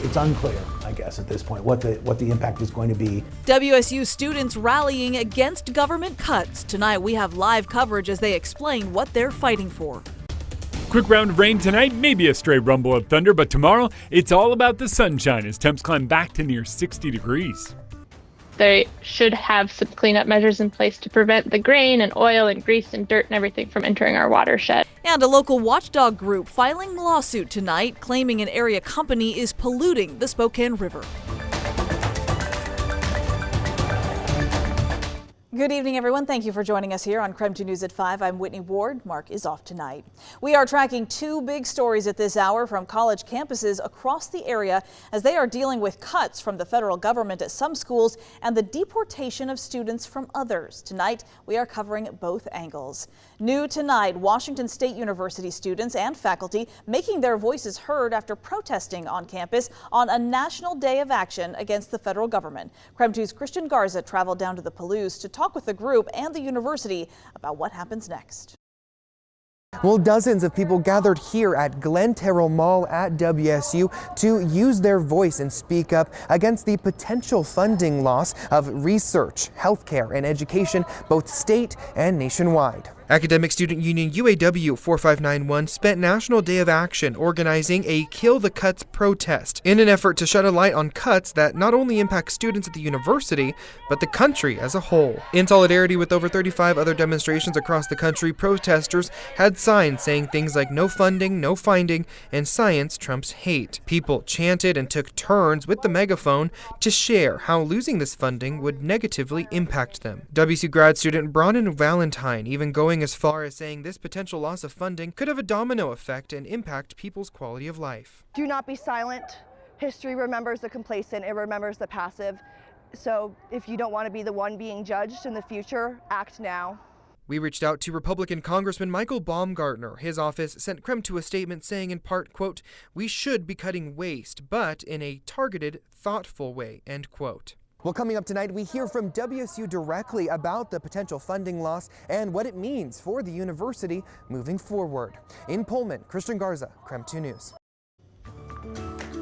it's unclear, I guess, at this point, what the impact is going to be. WSU students rallying against government cuts. Tonight we have live coverage as they explain what they're fighting for. Quick round of rain tonight, maybe a stray rumble of thunder, but tomorrow it's all about the sunshine as temps climb back to near 60 degrees. They should have some cleanup measures in place to prevent the grain and oil and grease and dirt and everything from entering our watershed. And a local watchdog group filing lawsuit tonight, claiming an area company is polluting the Spokane River. Good evening, everyone. Thank you for joining us here on KREM 2 News at 5. I'm Whitney Ward. Mark is off tonight. We are tracking two big stories at this hour from college campuses across the area as they are dealing with cuts from the federal government at some schools and the deportation of students from others. Tonight, we are covering both angles. New tonight, Washington State University students and faculty making their voices heard after protesting on campus on a national day of action against the federal government. KREM 2's Christian Garza traveled down to the Palouse to talk with the group and the university about what happens next. Well, dozens of people gathered here at Glen Terrell Mall at WSU to use their voice and speak up against the potential funding loss of research, healthcare, and education, both state and nationwide. Academic Student Union UAW 4591 spent National Day of Action organizing a Kill the Cuts protest in an effort to shed a light on cuts that not only impact students at the university, but the country as a whole. In solidarity with over 35 other demonstrations across the country, protesters had signs saying things like "No funding, no finding," and "Science trumps hate." People chanted and took turns with the megaphone to share how losing this funding would negatively impact them. WSU grad student Bronwyn Valentine even going as far as saying this potential loss of funding could have a domino effect and impact people's quality of life. Do not be silent. History remembers the complacent, it remembers the passive. So if you don't want to be the one being judged in the future, act now. We reached out to Republican Congressman Michael Baumgartner. His office sent KREM to a statement saying in part, quote, "We should be cutting waste, but in a targeted, thoughtful way," end quote. Well, coming up tonight, we hear from WSU directly about the potential funding loss and what it means for the university moving forward. In Pullman, Christian Garza, KREM 2 News.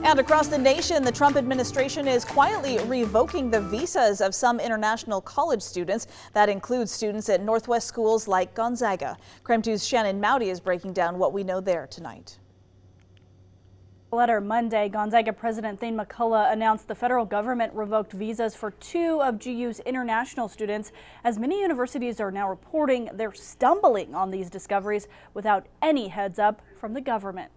And across the nation, the Trump administration is quietly revoking the visas of some international college students. That includes students at Northwest schools like Gonzaga. KREM 2's Shannon Mowdy is breaking down what we know there tonight. Letter Monday, Gonzaga President Thane McCullough announced the federal government revoked visas for two of GU's international students. As many universities are now reporting, they're stumbling on these discoveries without any heads up from the government.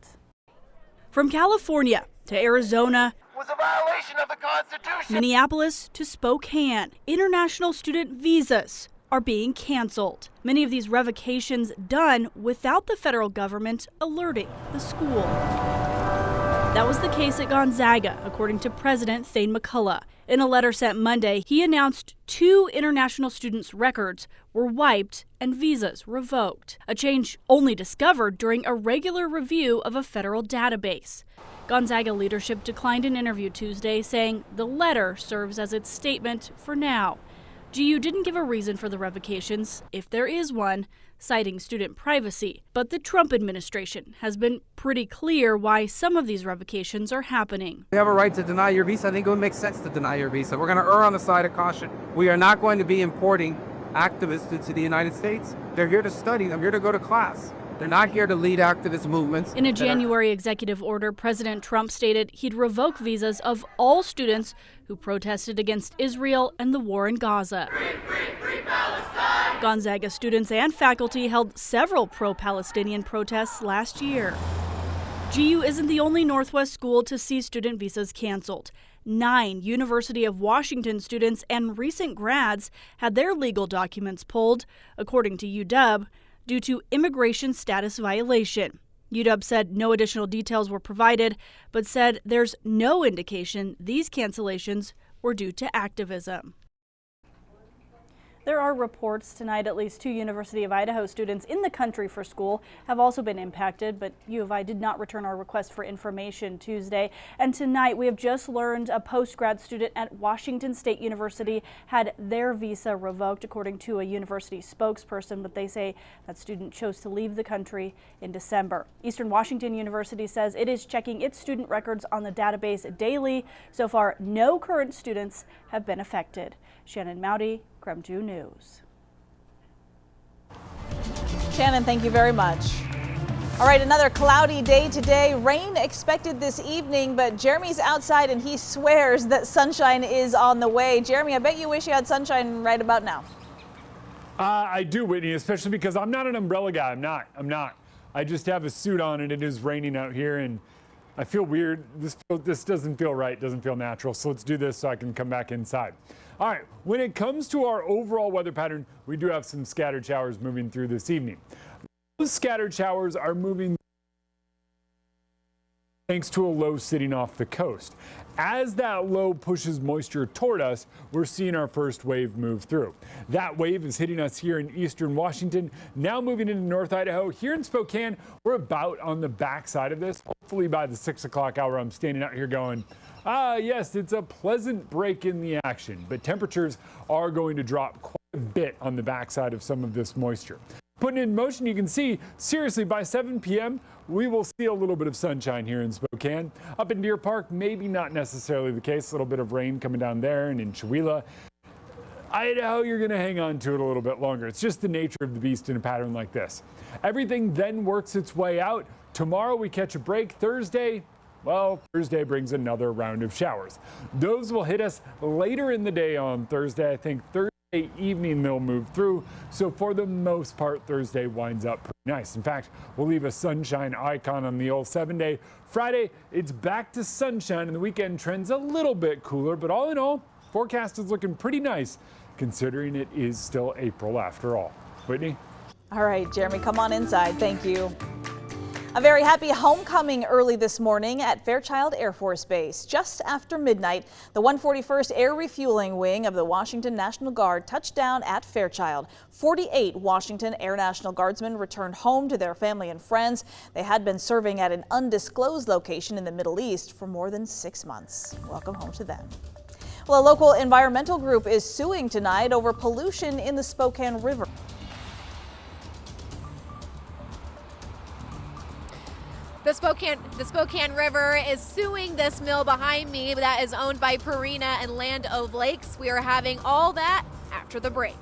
From California to Arizona, was a violation of the Constitution. Minneapolis to Spokane, international student visas are being canceled. Many of these revocations done without the federal government alerting the school. That was the case at Gonzaga, according to President Thane McCullough. In a letter sent Monday, he announced two international students' records were wiped and visas revoked, a change only discovered during a regular review of a federal database. Gonzaga leadership declined an interview Tuesday, saying the letter serves as its statement for now. GU didn't give a reason for the revocations, if there is one, citing student privacy. But the Trump administration has been pretty clear why some of these revocations are happening. We have a right to deny your visa. I think it would make sense to deny your visa. We're going to err on the side of caution. We are not going to be importing activists into the United States. They're here to study. They're here to go to class. They're not here to lead activist movements. In a January executive order, President Trump stated he'd revoke visas of all students who protested against Israel and the war in Gaza. Free Palestine! Gonzaga students and faculty held several pro-Palestinian protests last year. GU isn't the only Northwest school to see student visas canceled. 9 University of Washington students and recent grads had their legal documents pulled, according to UW, due to immigration status violation. UW said no additional details were provided, but said there's no indication these cancellations were due to activism. There are reports tonight at least 2 University of Idaho students in the country for school have also been impacted, but U of I did not return our request for information Tuesday. And tonight we have just learned a post-grad student at Washington State University had their visa revoked, according to a university spokesperson, but they say that student chose to leave the country in December. Eastern Washington University says it is checking its student records on the database daily. So far, no current students have been affected. Shannon Mowdy, KREM 2 News. Shannon, thank you very much. All right, another cloudy day today. Rain expected this evening, but Jeremy's outside and he swears that sunshine is on the way. Jeremy, I bet you wish you had sunshine right about now. I do, Whitney, especially because I'm not an umbrella guy. I'm not. I just have a suit on and it is raining out here and I feel weird. This doesn't feel right, doesn't feel natural. So let's do this so I can come back inside. All right, when it comes to our overall weather pattern, we do have some scattered showers moving through this evening. Those scattered showers are moving thanks to a low sitting off the coast. As that low pushes moisture toward us, we're seeing our first wave move through. That wave is hitting us here in eastern Washington, now moving into North Idaho. Here in Spokane, we're about on the backside of this. Hopefully by the 6 o'clock hour, I'm standing out here going, yes, it's a pleasant break in the action, but temperatures are going to drop quite a bit on the backside of some of this moisture. Putting it in motion, you can see, seriously, by 7 p.m., we will see a little bit of sunshine here in Spokane. Up in Deer Park, maybe not necessarily the case. A little bit of rain coming down there and in Chewelah. Idaho, you're going to hang on to it a little bit longer. It's just the nature of the beast in a pattern like this. Everything then works its way out. Tomorrow we catch a break. Thursday brings another round of showers. Those will hit us later in the day on Thursday. I think Thursday evening they'll move through. So for the most part, Thursday winds up pretty nice. In fact, we'll leave a sunshine icon on the old 7-day. Friday, it's back to sunshine and the weekend trends a little bit cooler, but all in all, forecast is looking pretty nice considering it is still April after all. Whitney? All right, Jeremy, come on inside. Thank you. A very happy homecoming early this morning at Fairchild Air Force Base. Just after midnight, the 141st Air Refueling Wing of the Washington National Guard touched down at Fairchild. 48 Washington Air National Guardsmen returned home to their family and friends. They had been serving at an undisclosed location in the Middle East for more than 6 months. Welcome home to them. Well, a local environmental group is suing tonight over pollution in the Spokane River. The Spokane River is suing this mill behind me that is owned by Purina and Land O'Lakes. We are having all that after the break.